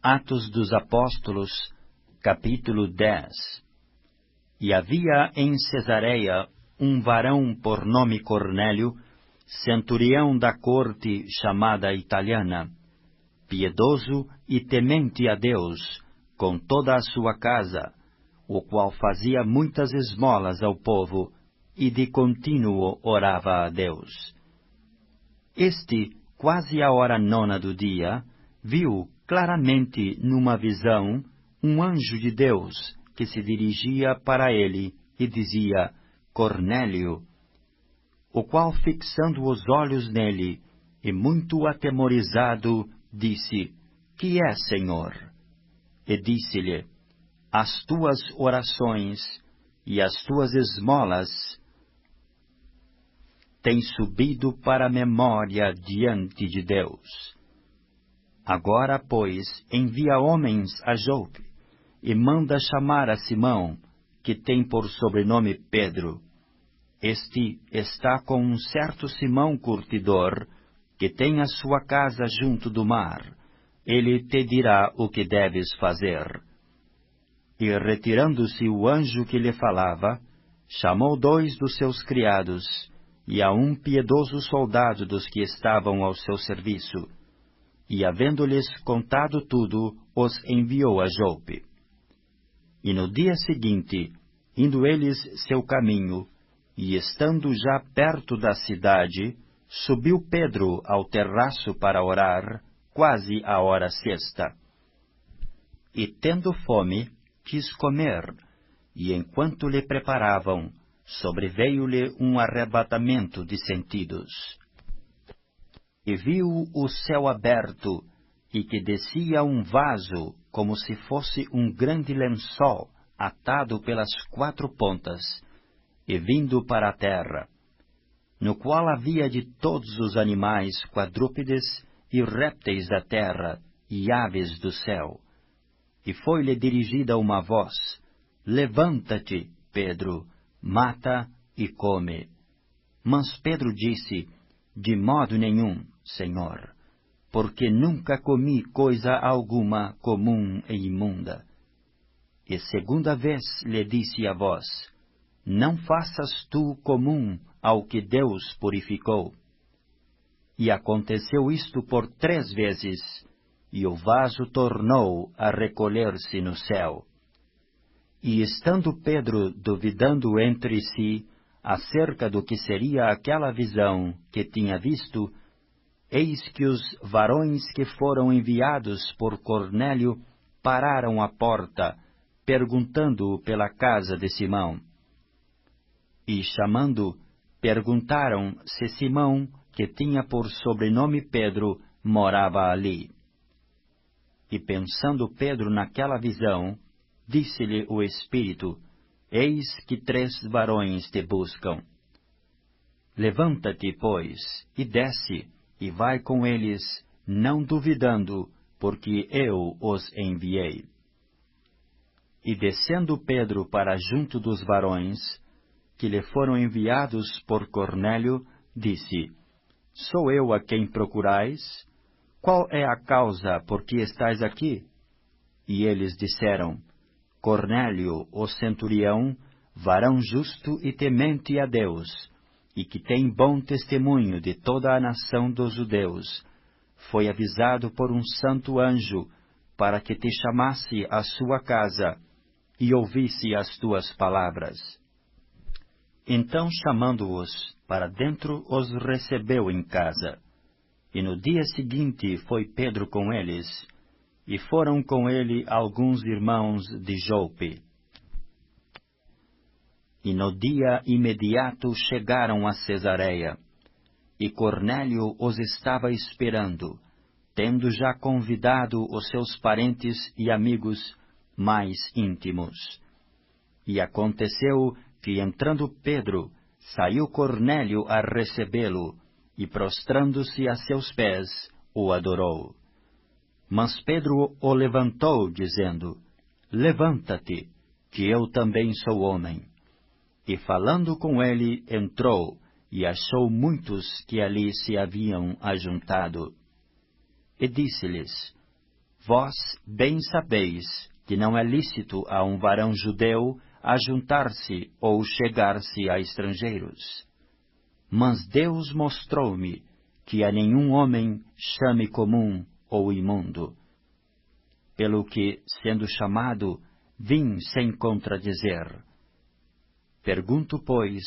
Atos dos Apóstolos, capítulo 10. E havia em Cesareia um varão por nome Cornélio, centurião da corte chamada italiana, piedoso e temente a Deus, com toda a sua casa, o qual fazia muitas esmolas ao povo, e de contínuo orava a Deus. Este, quase à hora 9 do dia, viu claramente numa visão um anjo de Deus que se dirigia para ele e dizia: Cornélio. O qual, fixando os olhos nele e muito atemorizado, disse: Que é, Senhor? E disse-lhe: As tuas orações e as tuas esmolas têm subido para a memória diante de Deus. Agora, pois, envia homens a Jope, e manda chamar a Simão, que tem por sobrenome Pedro. Este está com um certo Simão curtidor, que tem a sua casa junto do mar. Ele te dirá o que deves fazer. E retirando-se o anjo que lhe falava, chamou 2 dos seus criados, e a um piedoso soldado dos que estavam ao seu serviço, e havendo-lhes contado tudo, os enviou a Jope. E no dia seguinte, indo eles seu caminho, e estando já perto da cidade, subiu Pedro ao terraço para orar, quase à hora sexta. E tendo fome, quis comer, e enquanto lhe preparavam, sobreveio-lhe um arrebatamento de sentidos. E viu o céu aberto, e que descia um vaso, como se fosse um grande lençol, atado pelas 4 pontas, e vindo para a terra, no qual havia de todos os animais quadrúpedes e répteis da terra e aves do céu. E foi-lhe dirigida uma voz: Levanta-te, Pedro, mata e come. Mas Pedro disse: De modo nenhum, Senhor, porque nunca comi coisa alguma comum e imunda. E segunda vez lhe disse a voz: Não faças tu comum ao que Deus purificou. E aconteceu isto por 3 vezes, e o vaso tornou a recolher-se no céu. E estando Pedro duvidando entre si acerca do que seria aquela visão que tinha visto, eis que os varões que foram enviados por Cornélio pararam à porta, perguntando-o pela casa de Simão. E chamando, perguntaram se Simão, que tinha por sobrenome Pedro, morava ali. E pensando Pedro naquela visão, disse-lhe o Espírito: Eis que 3 varões te buscam. Levanta-te, pois, e desce, e vai com eles, não duvidando, porque eu os enviei. E descendo Pedro para junto dos varões, que lhe foram enviados por Cornélio, disse: Sou eu a quem procurais? Qual é a causa por que estais aqui? E eles disseram: Cornélio, o centurião, varão justo e temente a Deus, e que tem bom testemunho de toda a nação dos judeus, foi avisado por um santo anjo para que te chamasse à sua casa e ouvisse as tuas palavras. Então, chamando-os para dentro, os recebeu em casa. E no dia seguinte foi Pedro com eles, e foram com ele alguns irmãos de Jope. E no dia imediato chegaram a Cesareia, e Cornélio os estava esperando, tendo já convidado os seus parentes e amigos mais íntimos. E aconteceu que, entrando Pedro, saiu Cornélio a recebê-lo, e prostrando-se a seus pés, o adorou. Mas Pedro o levantou, dizendo: Levanta-te, que eu também sou homem. E falando com ele, entrou, e achou muitos que ali se haviam ajuntado. E disse-lhes: Vós bem sabeis que não é lícito a um varão judeu ajuntar-se ou chegar-se a estrangeiros. Mas Deus mostrou-me que a nenhum homem chame comum ou imundo. Pelo que, sendo chamado, vim sem contradizer. Pergunto, pois,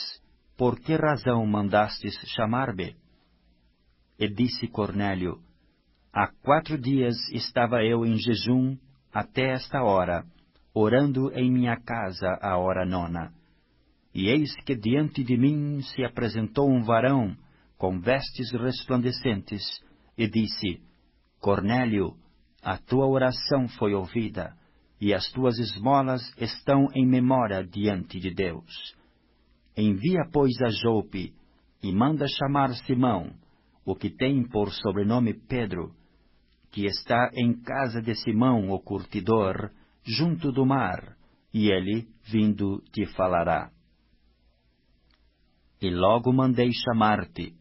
por que razão mandastes chamar-me? E disse Cornélio: há 4 dias estava eu em jejum até esta hora, orando em minha casa à hora 9. E eis que diante de mim se apresentou um varão com vestes resplandecentes, e disse: Cornélio, a tua oração foi ouvida, e as tuas esmolas estão em memória diante de Deus. Envia, pois, a Jope, e manda chamar Simão, o que tem por sobrenome Pedro, que está em casa de Simão o curtidor, junto do mar, e ele, vindo, te falará. E logo mandei chamar-te,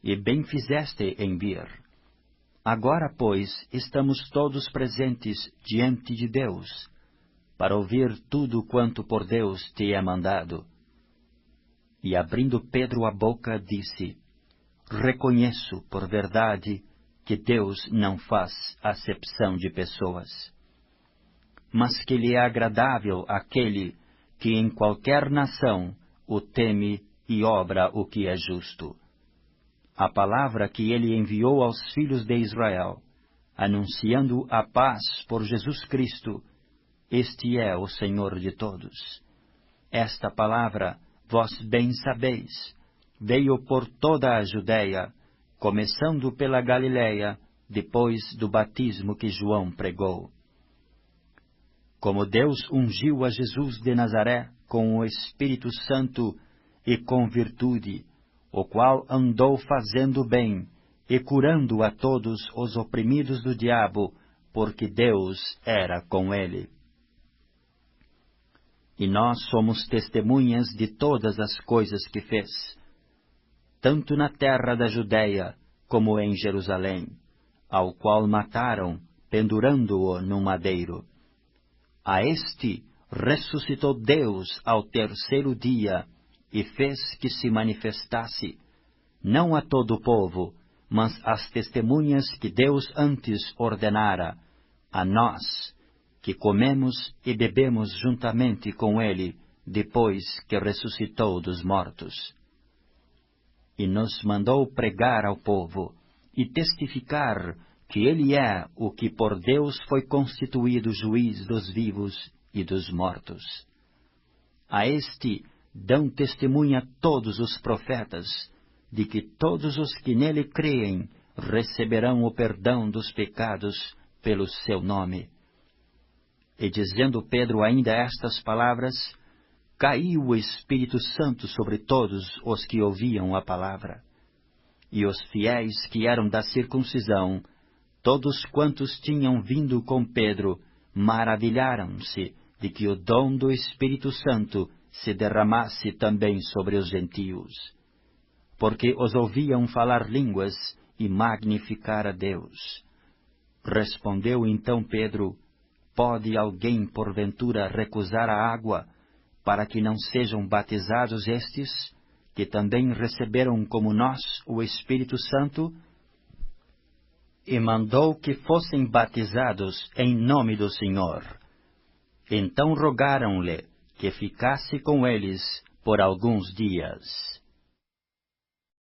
e bem fizeste em vir. Agora, pois, estamos todos presentes diante de Deus, para ouvir tudo quanto por Deus te é mandado. E abrindo Pedro a boca, disse: reconheço, por verdade, que Deus não faz acepção de pessoas, mas que lhe é agradável aquele que em qualquer nação o teme e obra o que é justo. A palavra que ele enviou aos filhos de Israel, anunciando a paz por Jesus Cristo, este é o Senhor de todos. Esta palavra, vós bem sabeis, veio por toda a Judeia, começando pela Galileia, depois do batismo que João pregou. Como Deus ungiu a Jesus de Nazaré com o Espírito Santo e com virtude, o qual andou fazendo bem e curando a todos os oprimidos do diabo, porque Deus era com ele. E nós somos testemunhas de todas as coisas que fez, tanto na terra da Judeia como em Jerusalém, ao qual mataram, pendurando-o num madeiro. A este ressuscitou Deus ao 3º dia, e fez que se manifestasse, não a todo o povo, mas às testemunhas que Deus antes ordenara, a nós, que comemos e bebemos juntamente com ele, depois que ressuscitou dos mortos. E nos mandou pregar ao povo, e testificar que ele é o que por Deus foi constituído juiz dos vivos e dos mortos. A este dão testemunha todos os profetas, de que todos os que nele creem receberão o perdão dos pecados pelo seu nome. E dizendo Pedro ainda estas palavras, caiu o Espírito Santo sobre todos os que ouviam a palavra. E os fiéis que eram da circuncisão, todos quantos tinham vindo com Pedro, maravilharam-se de que o dom do Espírito Santo se derramasse também sobre os gentios, porque os ouviam falar línguas e magnificar a Deus. Respondeu então Pedro: pode alguém porventura recusar a água, para que não sejam batizados estes, que também receberam como nós o Espírito Santo? E mandou que fossem batizados em nome do Senhor. Então rogaram-lhe que ficasse com eles por alguns dias.